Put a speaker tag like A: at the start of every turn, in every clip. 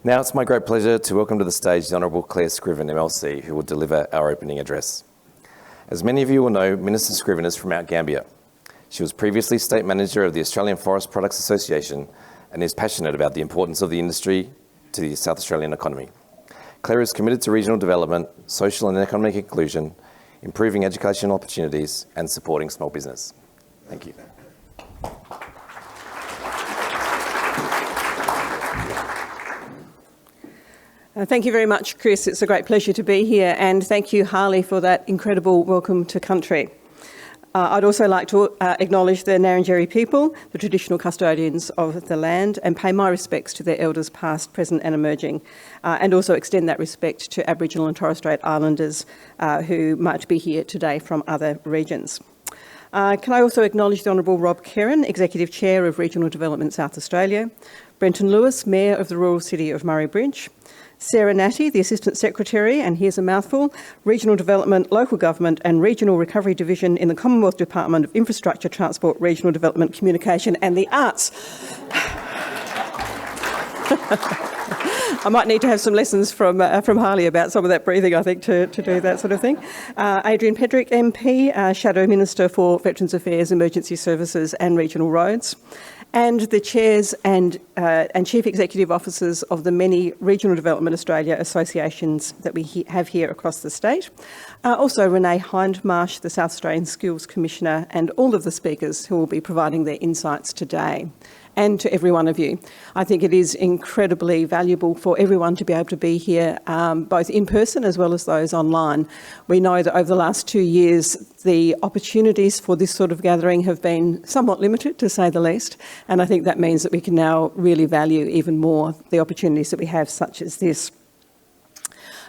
A: Now it's my great pleasure to welcome to the stage the Honourable Clare Scriven, MLC, who will deliver our opening address. As many of you will know, Minister Scriven is from Mount Gambier. She was previously State Manager of the Australian Forest Products Association and is passionate about the importance of the industry to the South Australian economy. Clare is committed to regional development, social and economic inclusion, improving educational opportunities and supporting small business. Thank you.
B: Thank you very much, Chris. It's a great pleasure to be here, and thank you, Harley, for that incredible welcome to country. I'd also like to acknowledge the Ngarrindjeri people, the traditional custodians of the land, and pay my respects to their elders past, present and emerging, and also extend that respect to Aboriginal and Torres Strait Islanders who might be here today from other regions. Can I also acknowledge the Honourable Rob Kerrin, Executive Chair of Regional Development South Australia, Brenton Lewis, Mayor of the Rural City of Murray Bridge, Sarah Natty, the Assistant Secretary, and here's a mouthful, Regional Development, Local Government and Regional Recovery Division in the Commonwealth Department of Infrastructure, Transport, Regional Development, Communication and the Arts. I might need to have some lessons from Harley about some of that breathing, I think, to do that sort of thing. Adrian Pedrick, MP, Shadow Minister for Veterans Affairs, Emergency Services and Regional Roads, and the chairs and chief executive officers of the many Regional Development Australia associations that we have here across the state. Also Renee Hindmarsh, the South Australian Skills Commissioner, and all of the speakers who will be providing their insights today. And to every one of you. I think it is incredibly valuable for everyone to be able to be here, both in person as well as those online. We know that over the last 2 years, the opportunities for this sort of gathering have been somewhat limited, to say the least, and I think that means that we can now really value even more the opportunities that we have, such as this.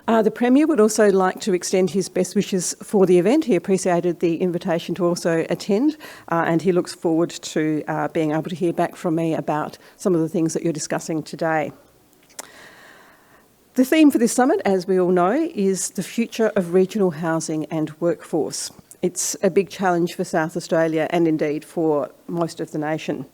B: The Premier would also like to extend his best wishes for the event. He appreciated the invitation to also attend, and he looks forward to being able to hear back from me about some of the things that you're discussing today. The theme for this summit, as we all know, is the future of regional housing and workforce. It's a big challenge for South Australia and indeed for most of the nation.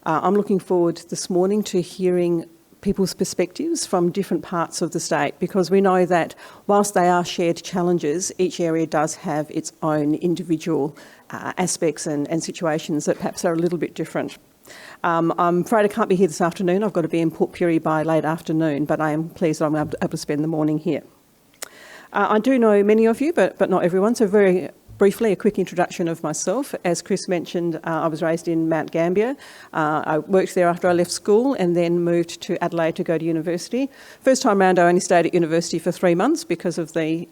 B: I'm looking forward this morning to hearing people's perspectives from different parts of the state, because we know that whilst they are shared challenges, each area does have its own individual aspects and situations that perhaps are a little bit different. I'm afraid I can't be here this afternoon. I've got to be in Port Pirie by late afternoon, but I am pleased that I'm able to spend the morning here. I do know many of you, but not everyone, so very briefly, a quick introduction of myself. As Chris mentioned, I was raised in Mount Gambier. I worked there after I left school and then moved to Adelaide to go to university. First time round, I only stayed at university for 3 months because of the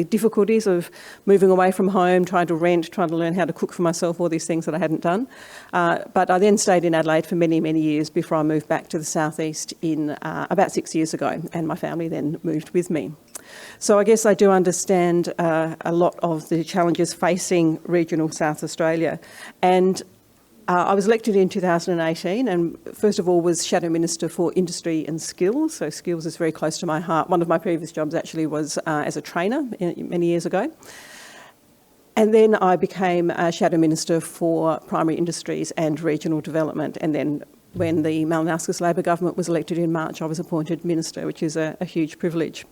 B: difficulties of moving away from home, trying to rent, trying to learn how to cook for myself, all these things that I hadn't done. But I then stayed in Adelaide for many, many years before I moved back to the southeast in about 6 years ago, and my family then moved with me. So I guess I do understand a lot of the challenges facing regional South Australia. And I was elected in 2018 and first of all was Shadow Minister for Industry and Skills. So skills is very close to my heart. One of my previous jobs actually was as a trainer many years ago. And then I became Shadow Minister for Primary Industries and Regional Development. And then when the Malinauskas Labor government was elected in March, I was appointed Minister, which is a huge privilege.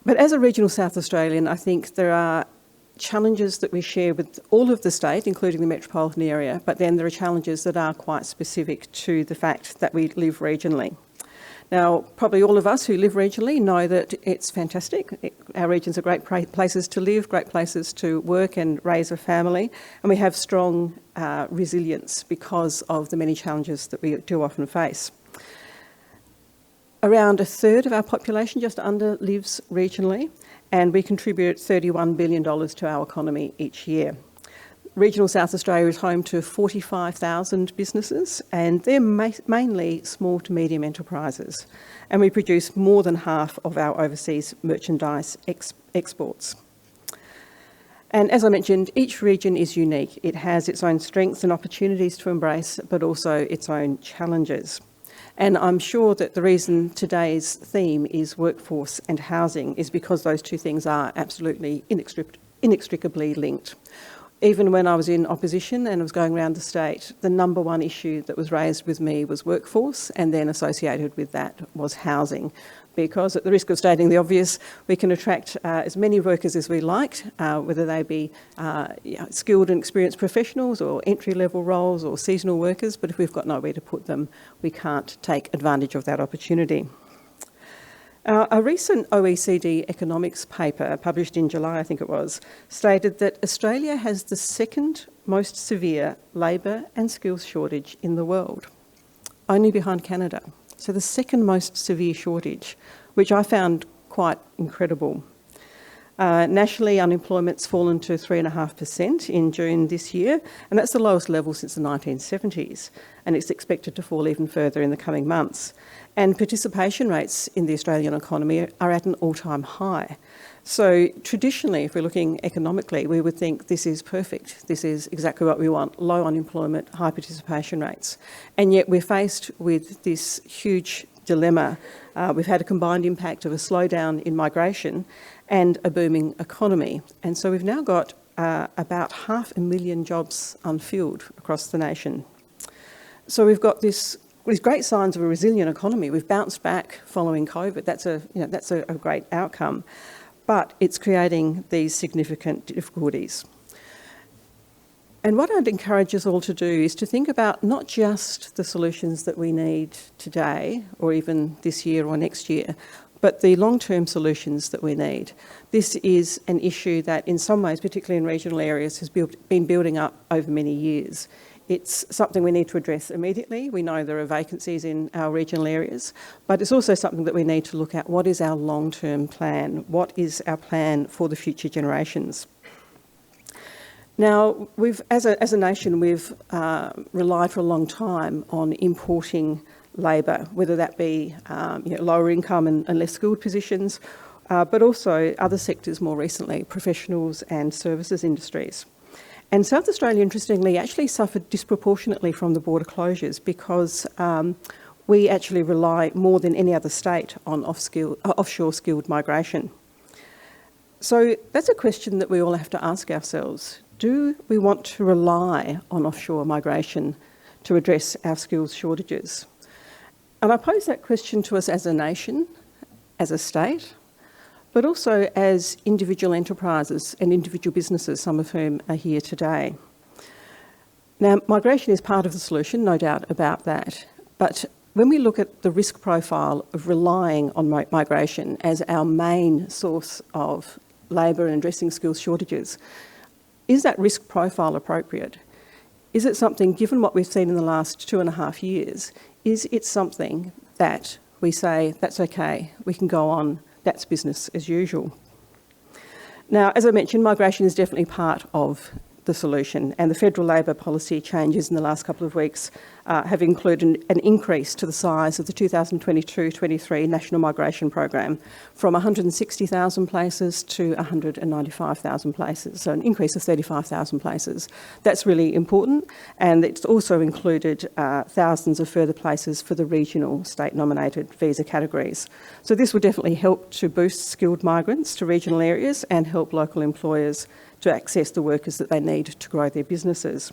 B: But as a regional South Australian, I think there are challenges that we share with all of the state, including the metropolitan area, but then there are challenges that are quite specific to the fact that we live regionally. Now, probably all of us who live regionally know that it's fantastic. Our regions are great places to live, great places to work and raise a family, and we have strong resilience because of the many challenges that we do often face. Around a third of our population, just under, lives regionally, and we contribute $31 billion to our economy each year. Regional South Australia is home to 45,000 businesses, and they're mainly small to medium enterprises. And we produce more than half of our overseas merchandise exports. And as I mentioned, each region is unique. It has its own strengths and opportunities to embrace, but also its own challenges. And I'm sure that the reason today's theme is workforce and housing is because those two things are absolutely inextricably linked. Even when I was in opposition and I was going around the state, the number one issue that was raised with me was workforce, and then associated with that was housing. Because at the risk of stating the obvious, we can attract as many workers as we like, whether they be skilled and experienced professionals or entry-level roles or seasonal workers, but if we've got nowhere to put them, we can't take advantage of that opportunity. A recent OECD economics paper, published in July, I think it was, stated that Australia has the second most severe labour and skills shortage in the world, only behind Canada. So the second most severe shortage, which I found quite incredible. Nationally, unemployment's fallen to 3.5% in June this year, and that's the lowest level since the 1970s, and it's expected to fall even further in the coming months. And participation rates in the Australian economy are at an all-time high. So traditionally, if we're looking economically, we would think this is perfect. This is exactly what we want: low unemployment, high participation rates. And yet we're faced with this huge dilemma. We've had a combined impact of a slowdown in migration and a booming economy. And so we've now got about 500,000 jobs unfilled across the nation. So we've got these great signs of a resilient economy. We've bounced back following COVID. That's a great outcome. But it's creating these significant difficulties. And what I'd encourage us all to do is to think about not just the solutions that we need today, or even this year or next year, but the long-term solutions that we need. This is an issue that in some ways, particularly in regional areas, has been building up over many years. It's something we need to address immediately. We know there are vacancies in our regional areas, but it's also something that we need to look at. What is our long-term plan? What is our plan for the future generations? Now, as a nation, we've relied for a long time on importing labour, whether that be lower income and less skilled positions, but also other sectors more recently, professionals and services industries. And South Australia, interestingly, actually suffered disproportionately from the border closures because we actually rely more than any other state on offshore skilled migration. So that's a question that we all have to ask ourselves. Do we want to rely on offshore migration to address our skills shortages? And I pose that question to us as a nation, as a state, but also as individual enterprises and individual businesses, some of whom are here today. Now, migration is part of the solution, no doubt about that. But when we look at the risk profile of relying on migration as our main source of labour and addressing skills shortages, is that risk profile appropriate? Is it something, given what we've seen in the last 2.5 years, is it something that we say, that's okay, we can go on, that's business as usual? Now, as I mentioned, migration is definitely part of the solution, and the federal labour policy changes in the last couple of weeks have included an increase to the size of the 2022-23 National Migration Program from 160,000 places to 195,000 places, so an increase of 35,000 places. That's really important, and it's also included thousands of further places for the regional state-nominated visa categories. So this will definitely help to boost skilled migrants to regional areas and help local employers to access the workers that they need to grow their businesses.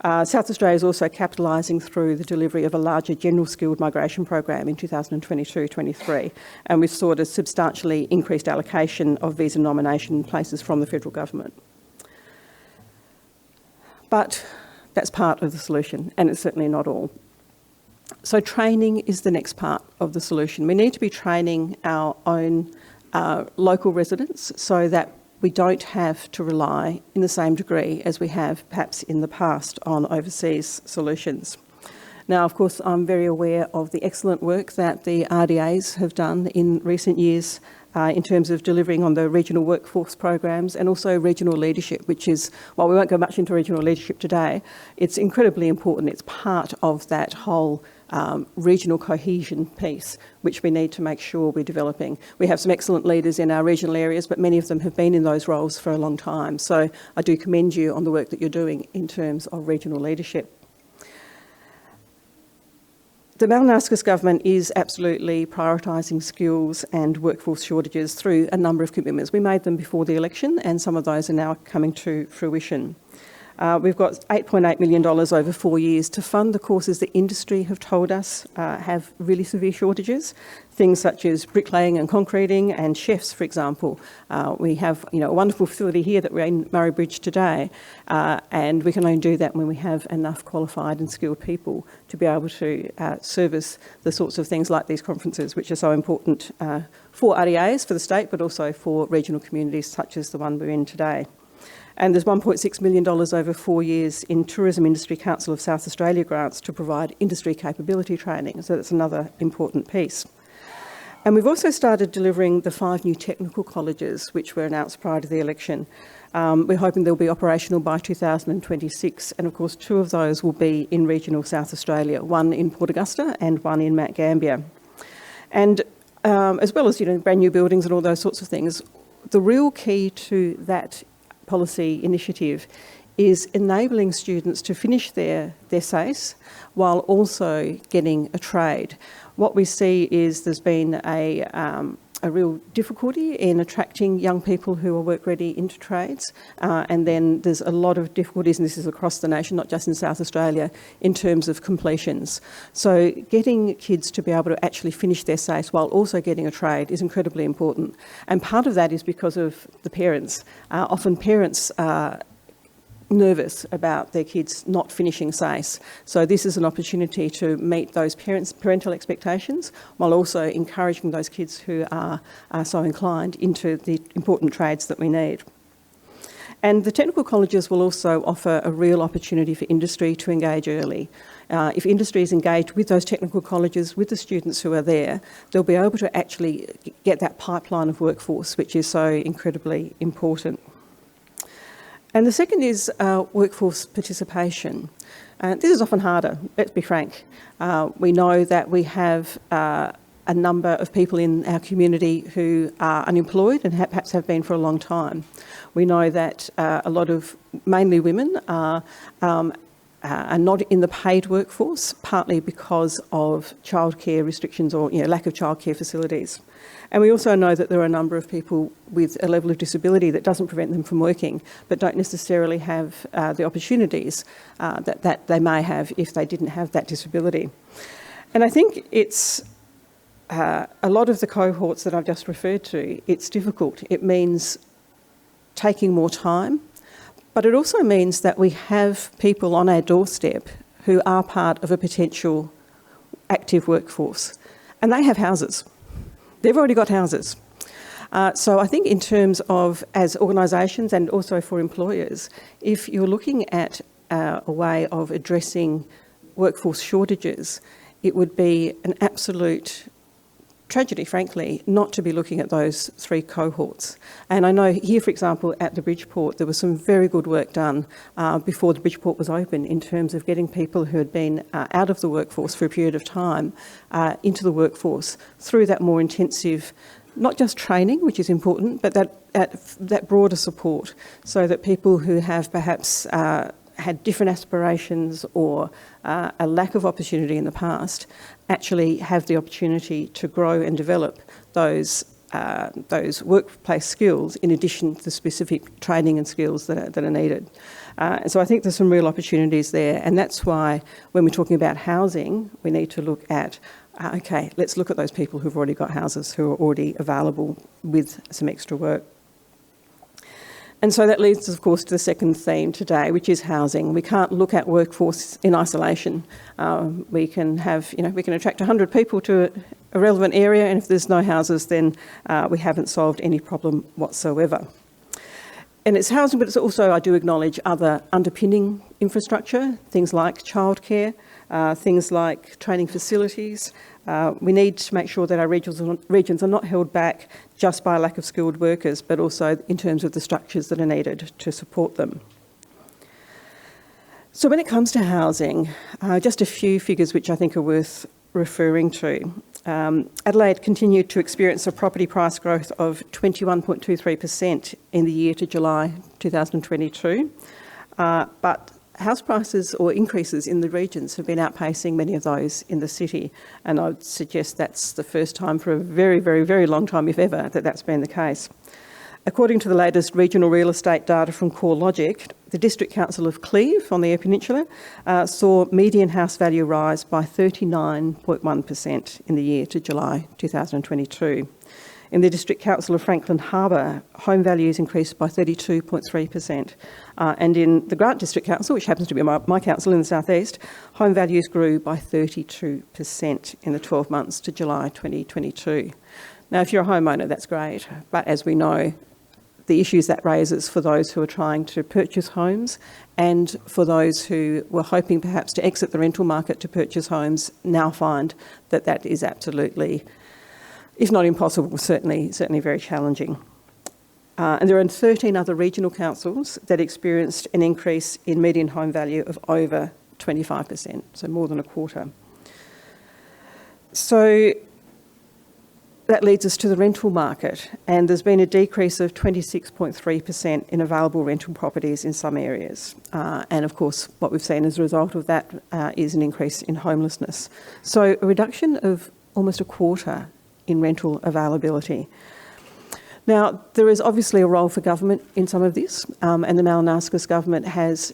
B: South Australia is also capitalising through the delivery of a larger general skilled migration program in 2022-23, and we've sought a substantially increased allocation of visa nomination places from the federal government. But that's part of the solution, and it's certainly not all. So training is the next part of the solution. We need to be training our own local residents so that we don't have to rely in the same degree as we have perhaps in the past on overseas solutions. Now, of course, I'm very aware of the excellent work that the RDAs have done in recent years in terms of delivering on the regional workforce programs and also regional leadership, which is, while we won't go much into regional leadership today, it's incredibly important. It's part of that whole regional cohesion piece, which we need to make sure we're developing. We have some excellent leaders in our regional areas, but many of them have been in those roles for a long time. So I do commend you on the work that you're doing in terms of regional leadership. The Malinauskas government is absolutely prioritising skills and workforce shortages through a number of commitments. We made them before the election, and some of those are now coming to fruition. We've got $8.8 million over 4 years to fund the courses that industry have told us have really severe shortages, things such as bricklaying and concreting and chefs, for example. We have a wonderful facility here that we're in Murray Bridge today, and we can only do that when we have enough qualified and skilled people to be able to service the sorts of things like these conferences, which are so important for RDAs, for the state, but also for regional communities such as the one we're in today. And there's $1.6 million over 4 years in Tourism Industry Council of South Australia grants to provide industry capability training. So that's another important piece. And we've also started delivering the 5 new technical colleges, which were announced prior to the election. We're hoping they'll be operational by 2026. And of course, 2 of those will be in regional South Australia, one in Port Augusta and one in Mount Gambier. And as well as, brand new buildings and all those sorts of things, the real key to that policy initiative is enabling students to finish their SACE while also getting a trade. What we see is there's been a real difficulty in attracting young people who are work ready into trades, and then there's a lot of difficulties, and this is across the nation, not just in South Australia, in terms of completions. So getting kids to be able to actually finish their SACE while also getting a trade is incredibly important. And part of that is because of the parents. Often parents are nervous about their kids not finishing SACE. So this is an opportunity to meet those parental expectations while also encouraging those kids who are so inclined into the important trades that we need. And the technical colleges will also offer a real opportunity for industry to engage early. If industry is engaged with those technical colleges, with the students who are there, they'll be able to actually get that pipeline of workforce, which is so incredibly important. And the second is workforce participation. This is often harder, let's be frank. We know that we have a number of people in our community who are unemployed and perhaps have been for a long time. We know that a lot of, mainly women, are not in the paid workforce, partly because of childcare restrictions or lack of childcare facilities. And we also know that there are a number of people with a level of disability that doesn't prevent them from working, but don't necessarily have the opportunities that they may have if they didn't have that disability. And I think it's a lot of the cohorts that I've just referred to, it's difficult. It means taking more time, but it also means that we have people on our doorstep who are part of a potential active workforce, and they have houses. They've already got houses. So I think in terms of, as organisations and also for employers, if you're looking at a way of addressing workforce shortages, it would be an absolute tragedy, frankly, not to be looking at those 3 cohorts. And I know here, for example, at the Bridgeport, there was some very good work done before the Bridgeport was open in terms of getting people who had been out of the workforce for a period of time into the workforce through that more intensive, not just training, which is important, but that broader support, so that people who have perhaps had different aspirations or a lack of opportunity in the past actually have the opportunity to grow and develop those workplace skills in addition to the specific training and skills that are needed. And so I think there's some real opportunities there, and that's why when we're talking about housing, we need to look at okay, let's look at those people who've already got houses, who are already available with some extra work. And so that leads us, of course, to the second theme today, which is housing. We can't look at workforce in isolation. We can attract 100 people to a relevant area, and if there's no houses, then we haven't solved any problem whatsoever. And it's housing, but it's also, I do acknowledge, other underpinning infrastructure, things like childcare, things like training facilities. We need to make sure that our regions are not held back just by a lack of skilled workers, but also in terms of the structures that are needed to support them. So when it comes to housing, just a few figures which I think are worth referring to. Adelaide continued to experience a property price growth of 21.23% in the year to July 2022, but house prices or increases in the regions have been outpacing many of those in the city, and I would suggest that's the first time for a very, very, very long time, if ever, that that's been the case. According to the latest regional real estate data from CoreLogic, the District Council of Clare on the Eyre Peninsula saw median house value rise by 39.1% in the year to July 2022. In the District Council of Franklin Harbour, home values increased by 32.3%. And in the Grant District Council, which happens to be my council in the southeast, home values grew by 32% in the 12 months to July 2022. Now, if you're a homeowner, that's great. But as we know, the issues that raises for those who are trying to purchase homes and for those who were hoping perhaps to exit the rental market to purchase homes now find that that is absolutely, if not impossible, certainly very challenging. And there are 13 other regional councils that experienced an increase in median home value of over 25%, so more than a quarter. So that leads us to the rental market, and there's been a decrease of 26.3% in available rental properties in some areas. And of course, what we've seen as a result of that is an increase in homelessness. So a reduction of almost a quarter in rental availability. Now, there is obviously a role for government in some of this, and the Malinaskis government has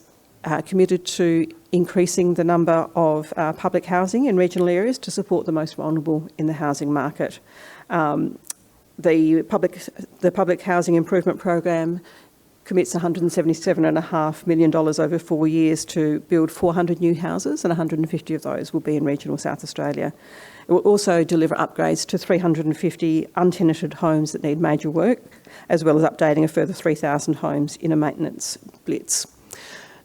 B: committed to increasing the number of public housing in regional areas to support the most vulnerable in the housing market. The Public Housing Improvement Program commits $177.5 million over 4 years to build 400 new houses, and 150 of those will be in regional South Australia. It will also deliver upgrades to 350 untenanted homes that need major work, as well as updating a further 3,000 homes in a maintenance blitz.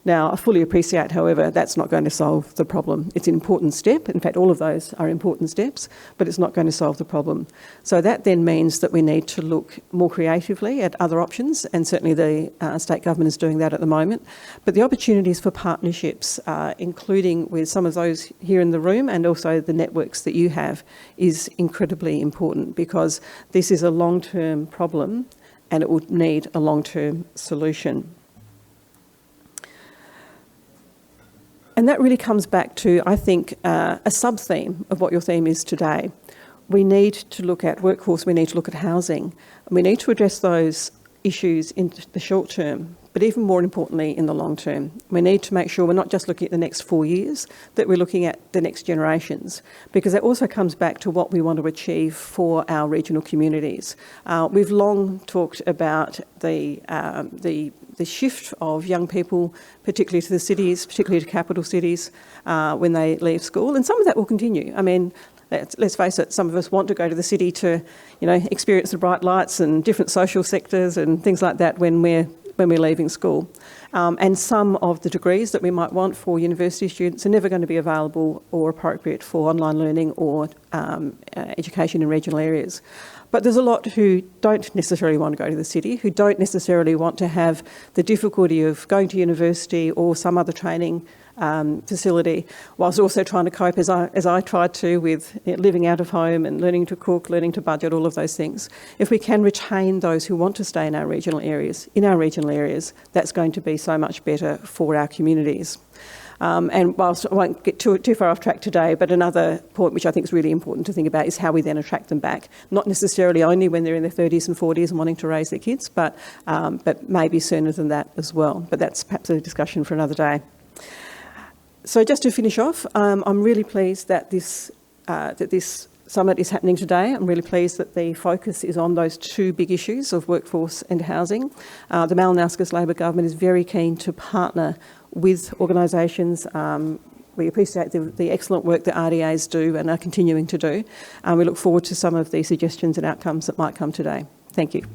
B: Now, I fully appreciate, however, that's not going to solve the problem. It's an important step. In fact, all of those are important steps, but it's not going to solve the problem. So that then means that we need to look more creatively at other options, and certainly the state government is doing that at the moment. But the opportunities for partnerships, including with some of those here in the room and also the networks that you have, is incredibly important, because this is a long-term problem and it would need a long-term solution. And that really comes back to, I think, a sub-theme of what your theme is today. We need to look at workforce, we need to look at housing, and we need to address those issues in the short term, but even more importantly in the long term. We need to make sure we're not just looking at the next 4 years, that we're looking at the next generations, because that also comes back to what we want to achieve for our regional communities. We've long talked about the shift of young people, particularly to the cities, particularly to capital cities, when they leave school, and some of that will continue. I mean, let's face it, some of us want to go to the city to, experience the bright lights and different social sectors and things like that when we're leaving school. And some of the degrees that we might want for university students are never going to be available or appropriate for online learning or education in regional areas. But there's a lot who don't necessarily want to go to the city, who don't necessarily want to have the difficulty of going to university or some other training facility, whilst also trying to cope, as I tried to, with living out of home and learning to cook, learning to budget, all of those things. If we can retain those who want to stay in our regional areas, that's going to be so much better for our communities. And whilst I won't get too far off track today, but another point which I think is really important to think about is how we then attract them back. Not necessarily only when they're in their 30s and 40s and wanting to raise their kids, but maybe sooner than that as well. But that's perhaps a discussion for another day. So just to finish off, I'm really pleased that this summit is happening today. I'm really pleased that the focus is on those two big issues of workforce and housing. The Malinaskis Labor Government is very keen to partner with organisations. We appreciate the excellent work that RDAs do and are continuing to do. We look forward to some of the suggestions and outcomes that might come today. Thank you.